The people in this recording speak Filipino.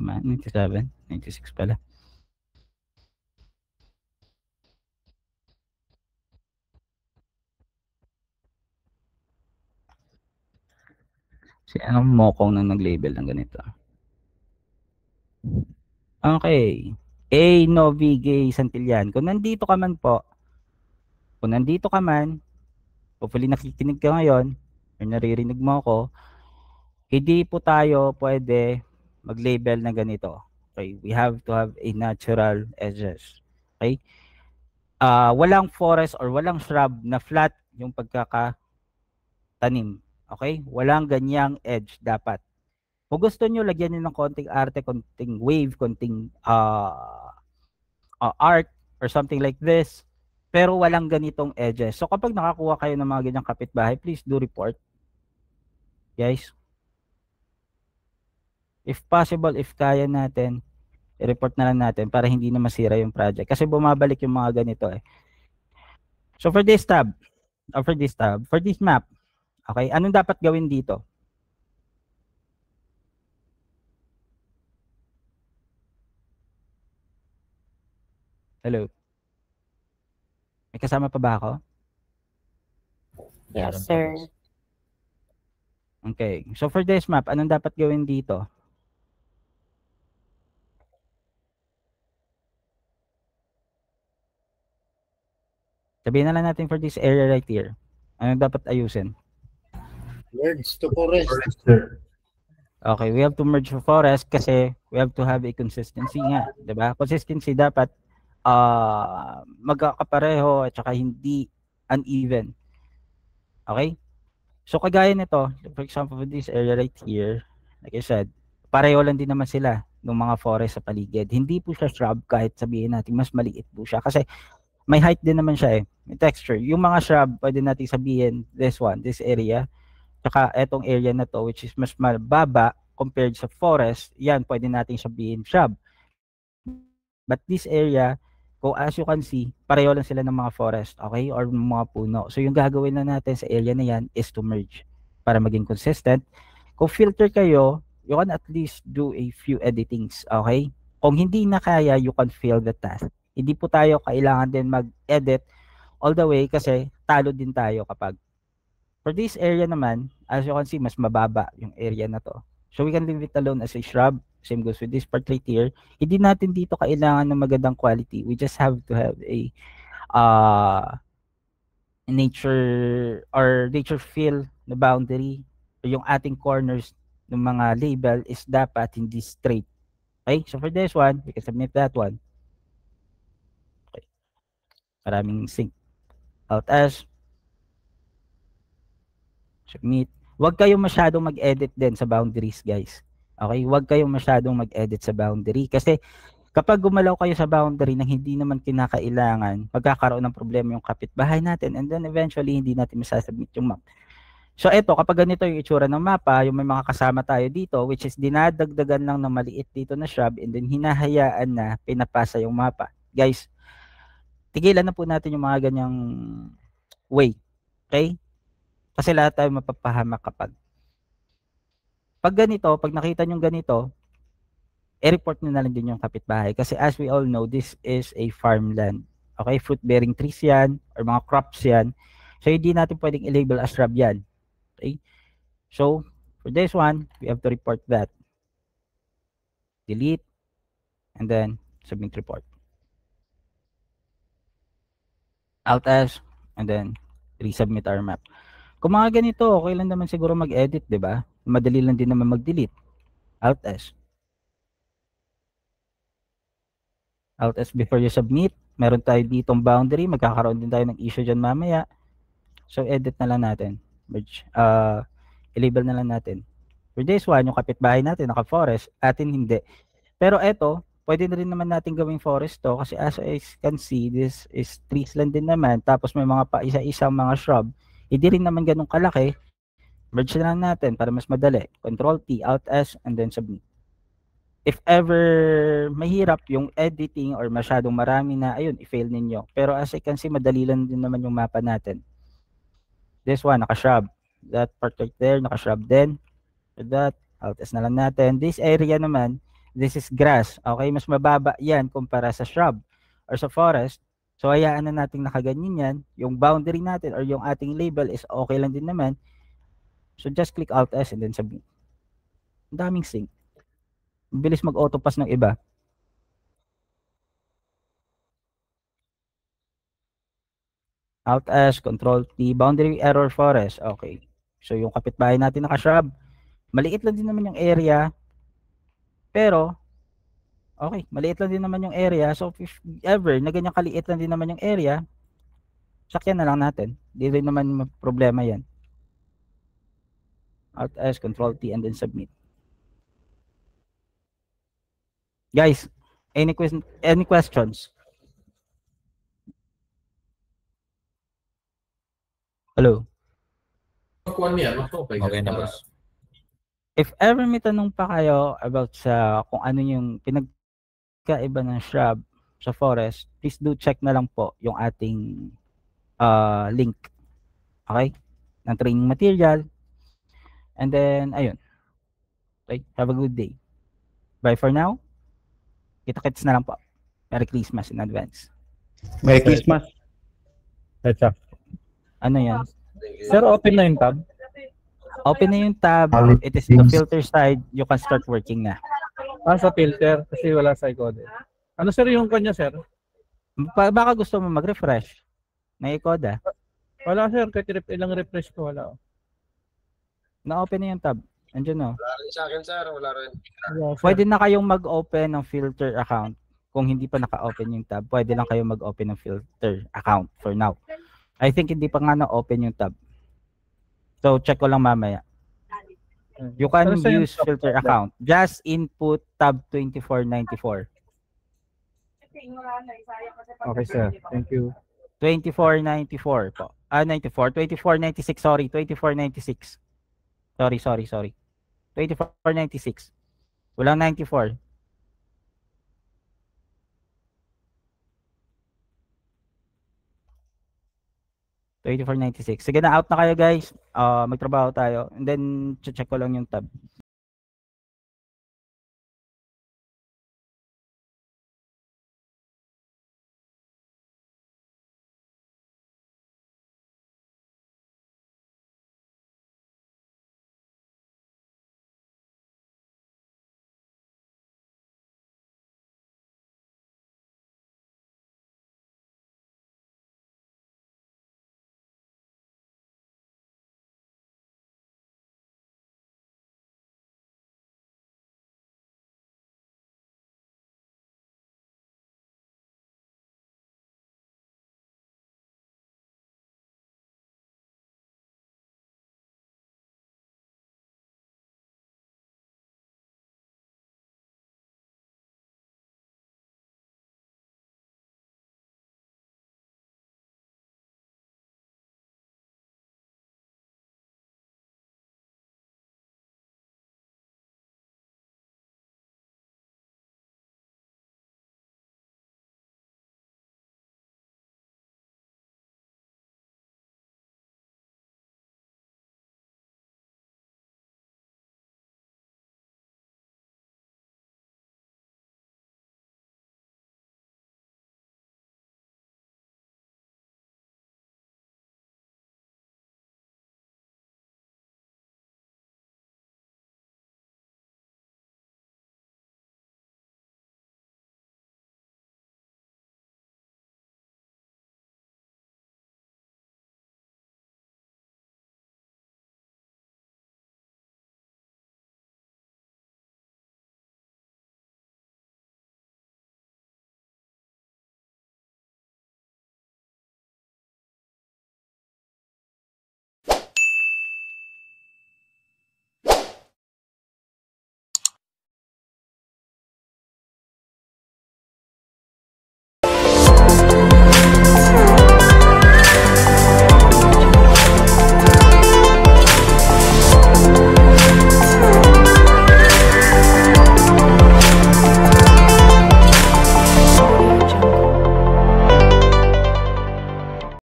Tama, 97, 96 pala. Si anong mokong na nag-label ng ganito? Okay. A. Novigay Santillan. Kung nandito ka man po, hopefully nakikinig ka ngayon, or naririnig mo ako, hindi po tayo pwede mag-label na ganito. Okay? We have to have a natural edges. Okay? Walang forest or walang shrub na flat yung pagkakatanim. Okay? Walang ganyang edge dapat. Kung gusto nyo, lagyan nyo ng konting arte, konting wave, konting art, or something like this. Pero walang ganitong edges. So kapag nakakuha kayo ng mga ganyang kapitbahay, please do report. Guys. If possible, if kaya natin, i-report na lang natin para hindi na masira yung project. Kasi bumabalik yung mga ganito eh. So for this tab, for this map, okay, anong dapat gawin dito? Hello? May kasama pa ba ako? Yes, sir. Okay. So for this map, anong dapat gawin dito? Sabihin na lang natin for this area right here. Anong dapat ayusin? Merge to forest. Okay, we have to merge for forest kasi we have to have a consistency nga, 'di ba? Consistency dapat magkakapareho at saka hindi uneven. Okay? So kagaya nito, for example, for this area right here, like I said, pareho lang din naman sila ng mga forest sa paligid. Hindi po siya shrub kahit sabihin natin mas maliit po siya kasi may height din naman siya eh, may texture. Yung mga shrub, pwede natin sabihin this area, saka etong area na to which is mas mababa compared sa forest, yan pwede natin sabihin shrub. But this area, as you can see, pareho lang sila ng mga forest, okay? Or mga puno. So yung gagawin na natin sa area na yan is to merge para maging consistent. Kung filter kayo, you can at least do a few editings, okay? Kung hindi na kaya, you can fail the task. Hindi po tayo kailangan din mag-edit all the way kasi talo din tayo kapag for this area naman, as you can see, mas mababa yung area na to. So we can leave it alone as a shrub. Same goes with this part right here. Hindi natin dito kailangan ng magandang quality. We just have to have a nature or nature feel na boundary. Yung ating corners ng mga label is dapat hindi straight. Okay? So for this one, we can submit that one. Okay. Maraming sync. Alt as. Submit. Huwag kayong masyadong mag-edit din sa boundaries, guys. Okay? Huwag kayong masyadong mag-edit sa boundary. Kasi kapag gumalaw kayo sa boundary nang hindi naman kinakailangan, magkakaroon ng problema yung kapitbahay natin and then eventually hindi natin masasubmit yung map. So ito, kapag ganito yung itsura ng mapa, yung may mga kasama tayo dito, which is dinadagdagan lang ng maliit dito na shrub and then hinahayaan na pinapasa yung mapa. Guys, tigilan na po natin yung mga ganyang way. Okay? Kasi lahat tayo mapapahamak kapag ganito, pag nakita nyo ganito, i-report nyo na lang din yung kapitbahay. Kasi as we all know, this is a farmland. Okay? Fruit-bearing trees yan, or mga crops yan. So, hindi natin pwedeng i-label as shrub yan. Okay? So, for this one, we have to report that. Delete, and then submit report. Alt S, and then resubmit our map. Kung mga ganito, okay lang naman siguro mag-edit, di ba? Madali lang din naman mag-delete. Alt S. Alt S before you submit. Meron tayo ditong boundary. Magkakaroon din tayo ng issue dyan mamaya. So, edit na lang natin. Merge. I-label na lang natin. For this one, yung kapitbahay natin, naka-forest. Atin hindi. Pero eto, pwede na rin naman natin gawing forest to. Kasi as I can see, this is trees lang din naman. Tapos may mga pa isa-isang mga shrub. Hindi rin naman ganun kalaki. Merge na lang natin para mas madali. Control T, Alt S, and then submit. If ever mahirap yung editing or masyadong marami na, ayun, i-fail ninyo. Pero as I can see, madali lang din naman yung mapa natin. This one, naka-shrub. That part right there, naka-shrub din. For that, Alt S na lang natin. This area naman, This is grass. Okay, mas mababa yan kumpara sa shrub or sa forest. So, hayaan na natin nakaganyan yan. Yung boundary natin or yung ating label is okay lang din naman. So, just click Alt S and then submit. Ang daming sync. Bilis mag-auto-pass ng iba. Alt S, Control T, boundary error forest. Okay. So, yung kapitbahay natin naka-shrub. Maliit lang din naman yung area. Pero, okay, maliit lang din naman yung area. So, if ever na ganyan kaliit lang din naman yung area, sakyan na lang natin. Di rin naman problema yan. Alt S, Control T, and then submit. Guys, any questions? Hello? Okay na, boss. If ever may tanong pa kayo about sa kung ano yung pinagkaiba ng shrub sa forest, please do check na lang po yung ating link. Okay? Ng training material. And then, ayun. Okay, have a good day. Bye for now. Kita-kits na lang po. Merry Christmas in advance. Merry Christmas. Eto. Ano yan? Sir, open na yung tab. Open na yung tab. It is the filter side. You can start working na. Sa filter kasi wala sa icon. Ano sir yung kanya, sir? Baka gusto mo mag-refresh. Na-i-code. Wala sir, kahit ilang refresh ko wala. Na-open na yung tab. Andiyan no. Wala rin sa akin, sir. Wala rin. Wala, sir. Pwede na kayong mag-open ng filter account. Kung hindi pa naka-open yung tab, pwede lang kayong mag-open ng filter account for now. I think hindi pa nga na-open yung tab. So, check ko lang mamaya. You can Pero sa'yo, use filter account. Just input tab 2494. Okay sir, thank you. 2494 po. 94. 2496, sorry. 2496. Sorry. 2496. Walang 94. $24.96. Sige na, out na kayo guys. Magtrabaho tayo. And then, check ko lang yung tab.